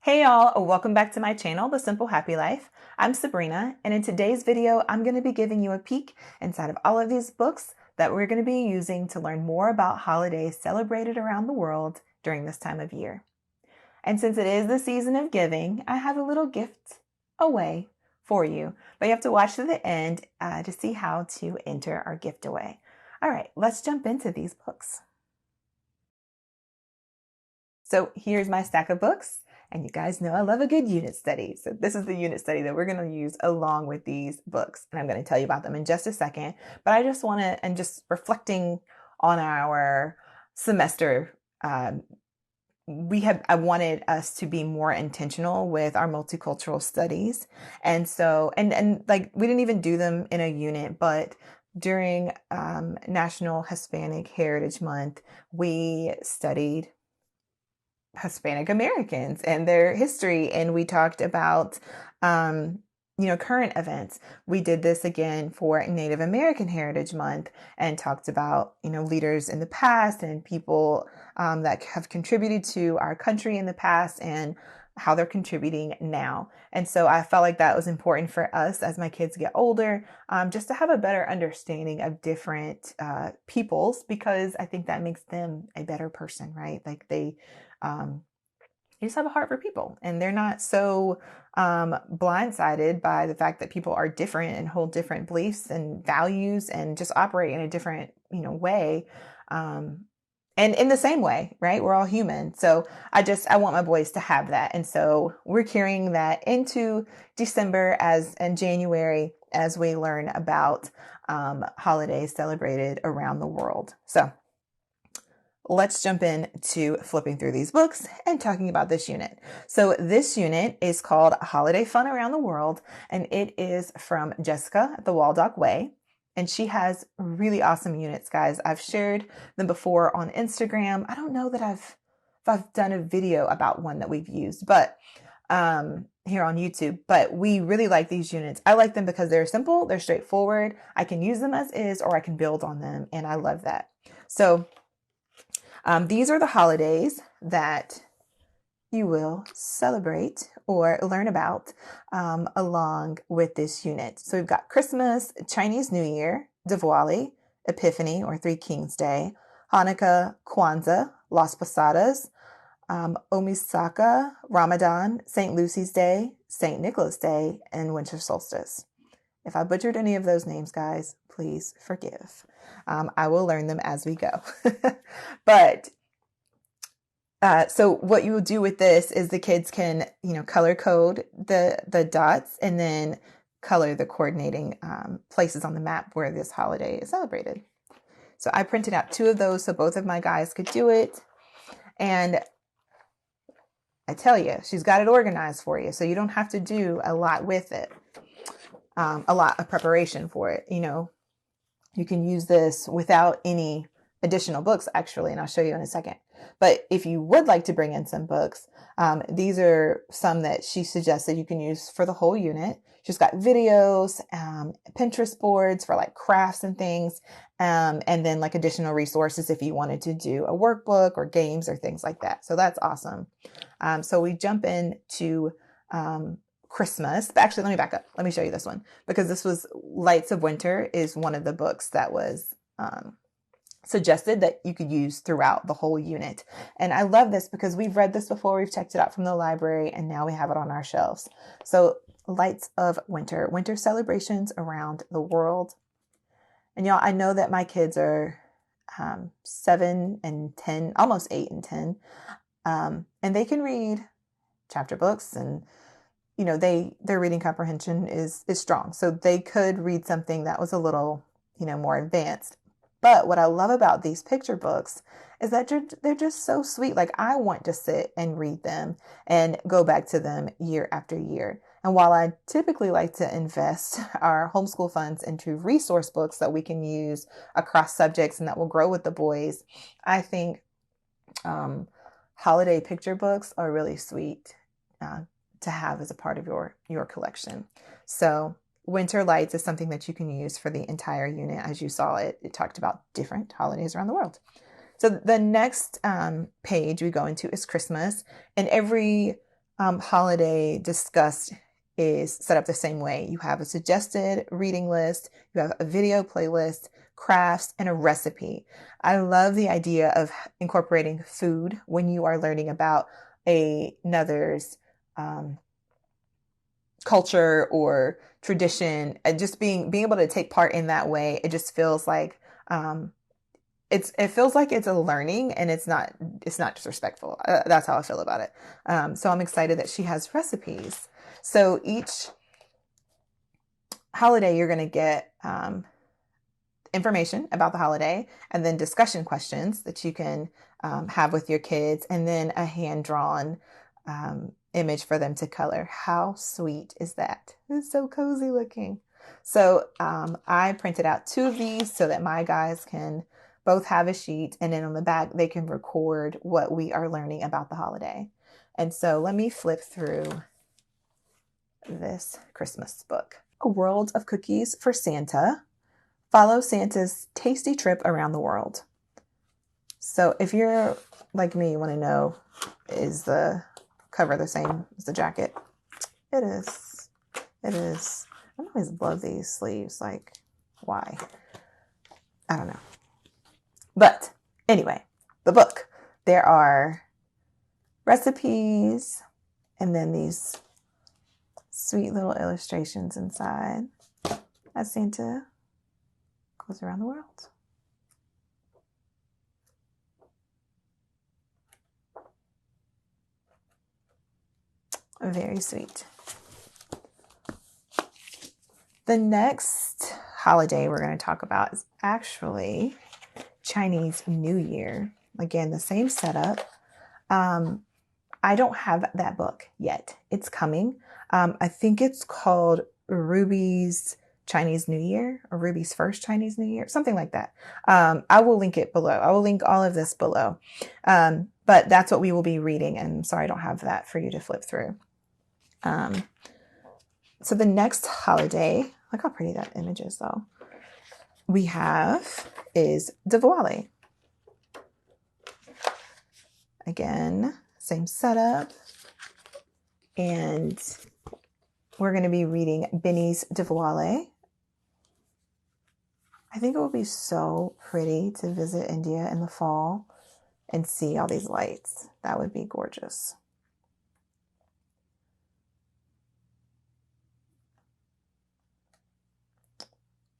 Hey y'all, welcome back to my channel, The Simple Happy Life. I'm Sabrina, and in today's video, I'm going to be giving you a peek inside of all of these books that we're going to be using to learn more about holidays celebrated around the world during this time of year. And since it is the season of giving, I have a little gift away for you, but you have to watch to the end to see how to enter our gift away. All right, let's jump into these books. So here's my stack of books. And you guys know I love a good unit study. So this is the unit study that we're going to use along with these books. And I'm going to tell you about them in just a second. But I just want to, and just reflecting on our semester, I wanted us to be more intentional with our multicultural studies. And so, and like, we didn't even do them in a unit, but during National Hispanic Heritage Month, we studied Hispanic Americans and their history. And we talked about, current events. We did this again for Native American Heritage Month and talked about, leaders in the past and people that have contributed to our country in the past and how they're contributing now. And so I felt like that was important for us as my kids get older, just to have a better understanding of different peoples, because I think that makes them a better person, right? Like they just have a heart for people, and they're not so blindsided by the fact that people are different and hold different beliefs and values and just operate in a different, way. And in the same way, right? We're all human. So I want my boys to have that. And so we're carrying that into December and January as we learn about holidays celebrated around the world. So let's jump into flipping through these books and talking about this unit. So this unit is called Holiday Fun Around the World, and it is from Jessica at the Waldock Way. And she has really awesome units, guys. I've shared them before on Instagram. I don't know that I've done a video about one that we've used, but here on YouTube, but we really like these units. I like them because they're simple, they're straightforward. I can use them as is, or I can build on them, and I love that. So these are the holidays that you will celebrate or learn about along with this unit. So we've got Christmas, Chinese New Year, Diwali, Epiphany or Three Kings Day, Hanukkah, Kwanzaa, Las Posadas, Omisaka, Ramadan, St. Lucy's Day, St. Nicholas Day, and Winter Solstice. If I butchered any of those names, guys, please forgive. I will learn them as we go. But so what you will do with this is the kids can, color code the dots and then color the coordinating places on the map where this holiday is celebrated. So I printed out 2 of those so both of my guys could do it. And I tell you, she's got it organized for you, so you don't have to do a lot with it. A lot of preparation for it. You can use this without any additional books, actually, and I'll show you in a second. But if you would like to bring in some books, these are some that she suggested you can use for the whole unit. She's got videos, Pinterest boards for like crafts and things, and then like additional resources if you wanted to do a workbook or games or things like that. So that's awesome. So we jump into Christmas. But actually, let me back up. Let me show you this one, because this was Lights of Winter is one of the books that was suggested that you could use throughout the whole unit. And I love this because we've read this before. We've checked it out from the library and now we have it on our shelves. So Lights of Winter, winter celebrations around the world. And y'all, I know that my kids are 7 and 10, almost 8 and 10. And they can read chapter books and their reading comprehension is strong. So they could read something that was a little, more advanced. But what I love about these picture books is that they're just so sweet. Like, I want to sit and read them and go back to them year after year. And while I typically like to invest our homeschool funds into resource books that we can use across subjects and that will grow with the boys, I think holiday picture books are really sweet to have as a part of your collection. So Winter Lights is something that you can use for the entire unit. As you saw, it talked about different holidays around the world. So the next page we go into is Christmas, and every holiday discussed is set up the same way. You have a suggested reading list, you have a video playlist, crafts, and a recipe. I love the idea of incorporating food when you are learning about another's culture or tradition, and just being able to take part in that way. It just feels like it feels like it's a learning, and it's not disrespectful. That's how I feel about it. So I'm excited that she has recipes. So each holiday you're going to get information about the holiday, and then discussion questions that you can have with your kids, and then a hand-drawn image for them to color. How sweet is that? It's so cozy looking. So I printed out 2 of these so that my guys can both have a sheet, and then on the back they can record what we are learning about the holiday. And so let me flip through this Christmas book. A World of Cookies for Santa. Follow Santa's tasty trip around the world. So if you're like me, you want to know, is the cover the same as the jacket? It is. It is. I always love these sleeves. Like, why? I don't know. But anyway, the book. There are recipes and then these sweet little illustrations inside as Santa goes around the world. Very sweet. The next holiday we're going to talk about is actually Chinese New Year. Again, the same setup. I don't have that book yet. It's coming. I think it's called Ruby's Chinese New Year, or Ruby's First Chinese New Year, something like that. I will link it below. I will link all of this below. But that's what we will be reading. And I'm sorry I don't have that for you to flip through. So the next holiday, look how pretty that image is though, we have is Diwali. Again, same setup. And we're going to be reading Binny's Diwali. I think it would be so pretty to visit India in the fall and see all these lights. That would be gorgeous.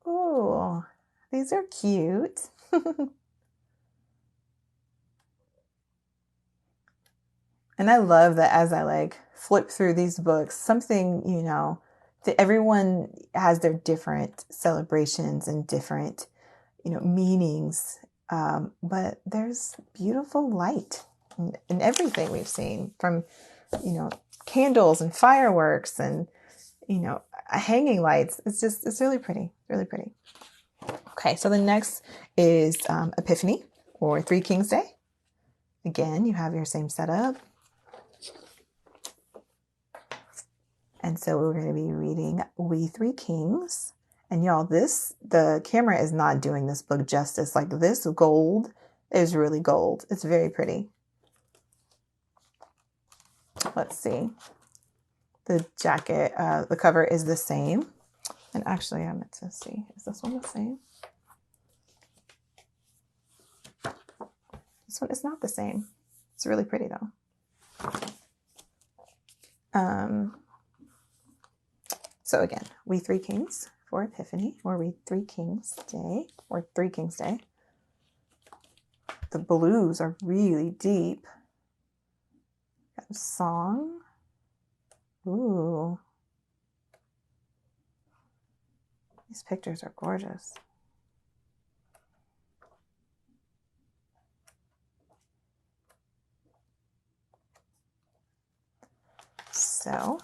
Oh, these are cute. And I love that as I like flip through these books, something, you know, that everyone has their different celebrations and different, you know, meanings. But there's beautiful light in everything we've seen, from, you know, candles and fireworks and, you know, hanging lights. It's really pretty, really pretty. Okay, so the next is Epiphany, or Three Kings Day. Again, you have your same setup. And so we're going to be reading We Three Kings. And y'all, the camera is not doing this book justice. Like, this gold is really gold. It's very pretty. Let's see. The jacket, the cover is the same. And actually, I meant to see, is this one the same? This one is not the same. It's really pretty though. So again, We Three Kings for Epiphany, or We Three Kings Day, or Three Kings Day. The blues are really deep. Got a song. Ooh. These pictures are gorgeous. So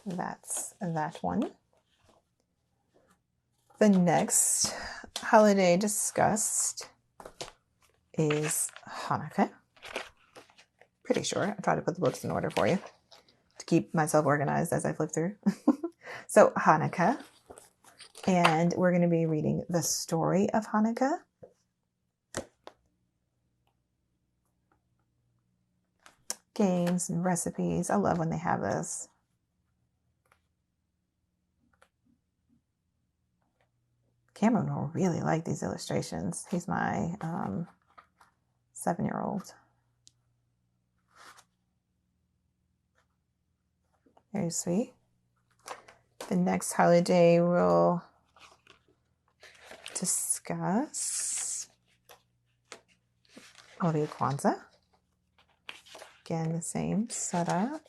that's that one. The next holiday discussed is Hanukkah. Pretty sure. I tried to put the books in order for you to keep myself organized as I flip through. So Hanukkah. And we're going to be reading the story of Hanukkah. games and recipes. I love when they have this. Cameron will really like these illustrations. He's my 7-year-old. Very sweet. The next holiday we'll discuss will be Kwanzaa. Again, the same setup.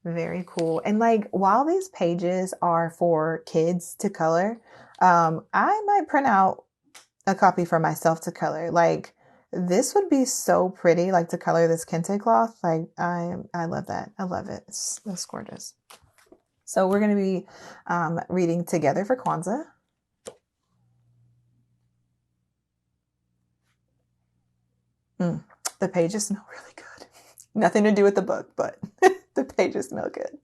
Very cool. And like, while these pages are for kids to color, I might print out a copy for myself to color. Like, this would be so pretty, like to color this kente cloth. Like, I love that. I love it. It's gorgeous. So we're going to be reading together for Kwanzaa. The pages smell really good. Nothing to do with the book, but the pages smell good.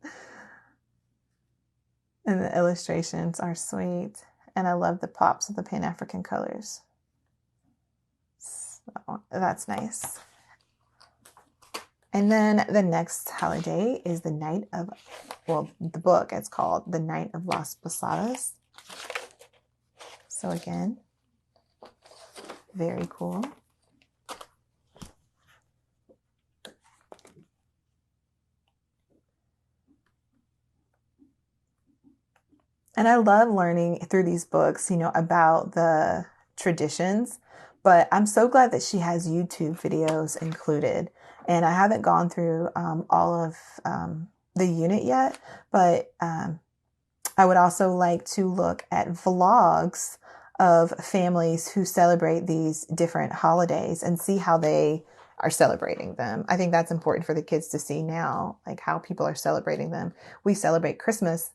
And the illustrations are sweet. And I love the pops of the Pan-African colors. So that's nice. And then the next holiday is the night of, well, the book, it's called The Night of Las Posadas. So again, very cool. And I love learning through these books, you know, about the traditions, but I'm so glad that she has YouTube videos included. And I haven't gone through all of the unit yet, but I would also like to look at vlogs of families who celebrate these different holidays and see how they are celebrating them. I think that's important for the kids to see now, like how people are celebrating them. We celebrate Christmas,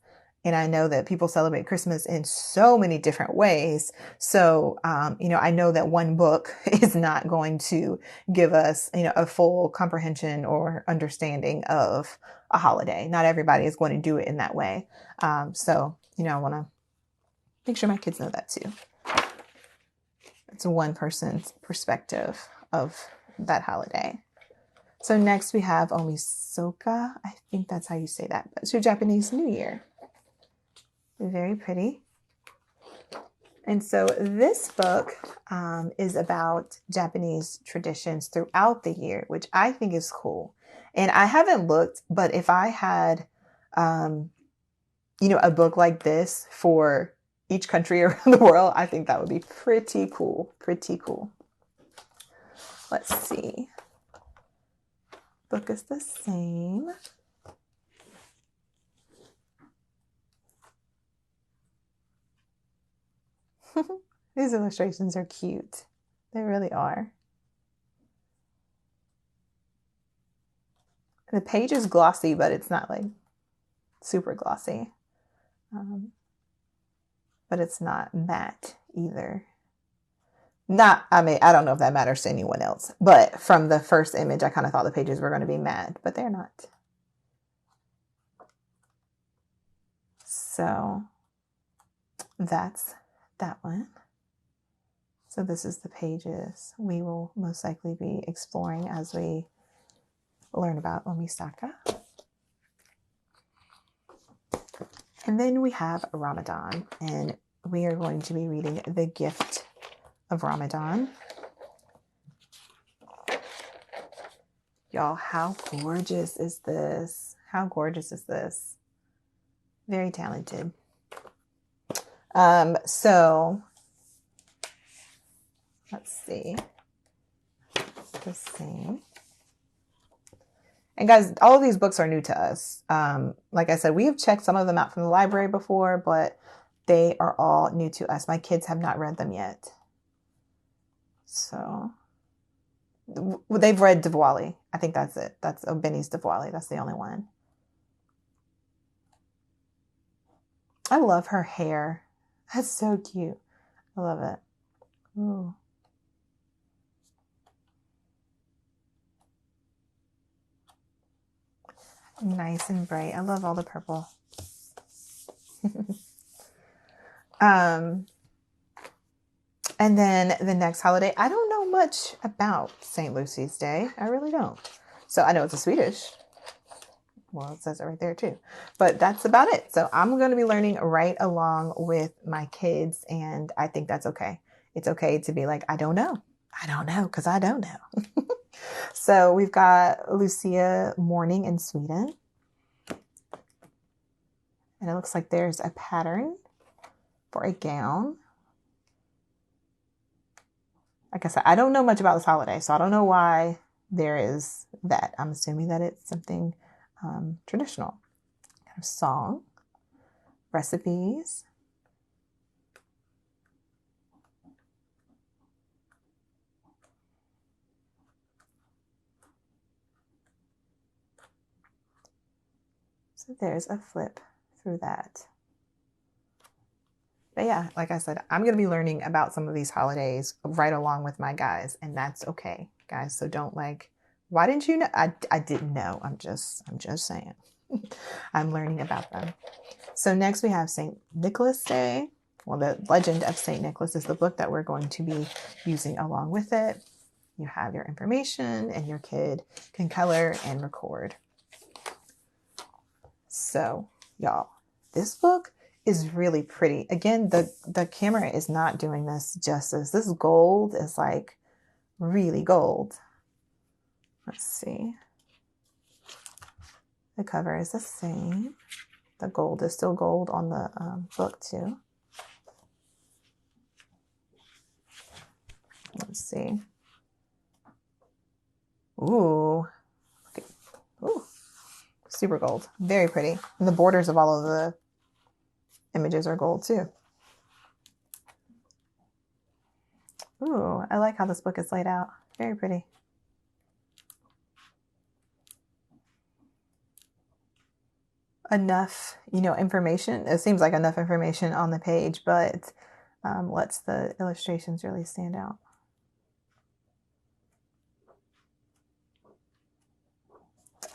and I know that people celebrate Christmas in so many different ways. So, you know, I know that one book is not going to give us, you know, a full comprehension or understanding of a holiday. Not everybody is going to do it in that way. So, you know, I want to make sure my kids know that too. It's one person's perspective of that holiday. So next we have Omisoka. I think that's how you say that, but it's your Japanese New Year. Very pretty. And so this book is about Japanese traditions throughout the year, which I think is cool. And I haven't looked, but if I had, you know, a book like this for each country around the world, I think that would be pretty cool. Pretty cool. Let's see. Book is the same. These illustrations are cute. They really are. The page is glossy, but it's not like super glossy. But it's not matte either. I mean, I don't know if that matters to anyone else, but from the first image, I kind of thought the pages were going to be matte, but they're not. So that's that one. So this is the pages we will most likely be exploring as we learn about Omisaka. And then we have Ramadan, and we are going to be reading The Gift of Ramadan. Y'all, how gorgeous is this? How gorgeous is this? Very talented. So let's see. The same. And guys, all of these books are new to us. Like I said, we have checked some of them out from the library before, but they are all new to us. My kids have not read them yet. So they've read Diwali. I think that's it. That's Benny's Diwali. That's the only one. I love her hair. That's so cute. I love it. Ooh. Nice and bright. I love all the purple. And then the next holiday, I don't know much about St. Lucy's Day. I really don't. So I know it's a Swedish. Well, it says it right there too. But that's about it. So I'm going to be learning right along with my kids, and I think that's okay. It's okay to be like, I don't know. I don't know because I don't know. So we've got Lucia mourning in Sweden. And it looks like there's a pattern for a gown. Like I said, I don't know much about this holiday, so I don't know why there is that. I'm assuming that it's something traditional. Kind of song, recipes. So there's a flip through that. But yeah, like I said, I'm going to be learning about some of these holidays right along with my guys, and that's okay, guys. So don't like, why didn't you know? I didn't know. I'm just saying. I'm learning about them. So next we have St. Nicholas Day. Well, the Legend of St. Nicholas is the book that we're going to be using along with it. You have your information, and your kid can color and record. So, y'all, this book is really pretty. Again, the camera is not doing this justice. This gold is like really gold. Let's see. The cover is the same. The gold is still gold on the book too. Let's see. Ooh. Okay. Ooh. Super gold. Very pretty. And the borders of all of the images are gold too. Ooh, I like how this book is laid out. Very pretty. Enough, information. It seems like enough information on the page, but lets the illustrations really stand out.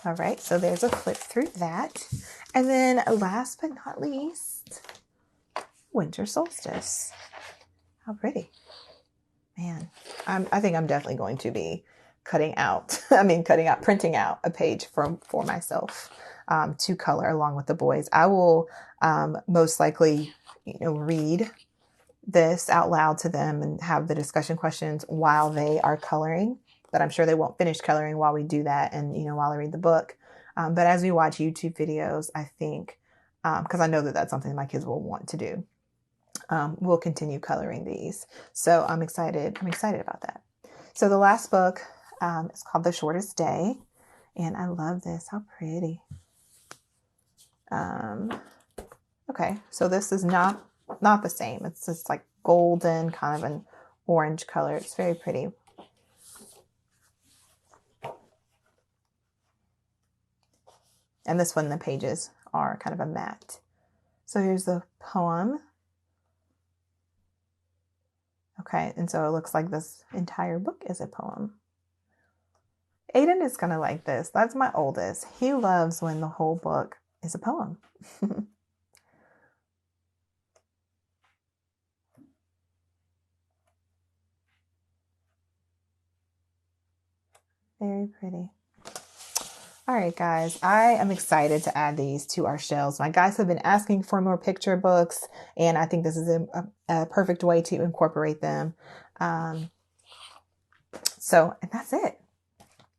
All right, so there's a flip through that. And then last but not least, winter solstice. How pretty. Man, I think I'm definitely going to be printing out a page for myself to color along with the boys. I will most likely, read this out loud to them and have the discussion questions while they are coloring. But I'm sure they won't finish coloring while we do that and, while I read the book. But as we watch YouTube videos, I think, because I know that that's something my kids will want to do, we'll continue coloring these. So I'm excited. I'm excited about that. So the last book is called The Shortest Day. And I love this. How pretty. Okay, so this is not the same. It's just like golden, kind of an orange color. It's very pretty. And this one, the pages are kind of a matte. So here's the poem. Okay, and so it looks like this entire book is a poem. Aiden is going to like this. That's my oldest. He loves when the whole book is a poem. Very pretty. All right, guys, I am excited to add these to our shelves. My guys have been asking for more picture books, and I think this is a perfect way to incorporate them. And that's it.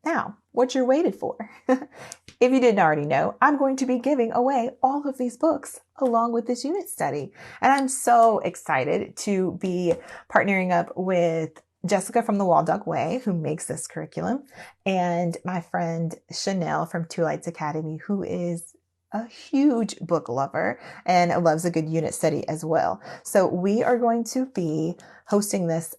Now, what you're waiting for. If you didn't already know, I'm going to be giving away all of these books along with this unit study. And I'm so excited to be partnering up with Jessica from the Waldock Way, who makes this curriculum, and my friend Chanel from Two Lights Academy, who is a huge book lover and loves a good unit study as well. So we are going to be hosting this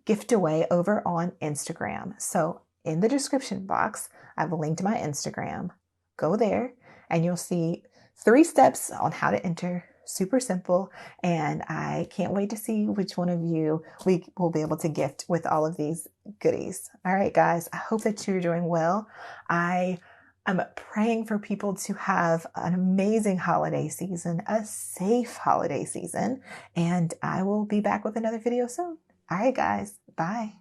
gift away over on Instagram. So in the description box, I have a link to my Instagram. Go there and you'll see 3 steps on how to enter. Super simple. And I can't wait to see which one of you we will be able to gift with all of these goodies. All right, guys, I hope that you're doing well. I am praying for people to have an amazing holiday season, a safe holiday season, and I will be back with another video soon. All right, guys, bye.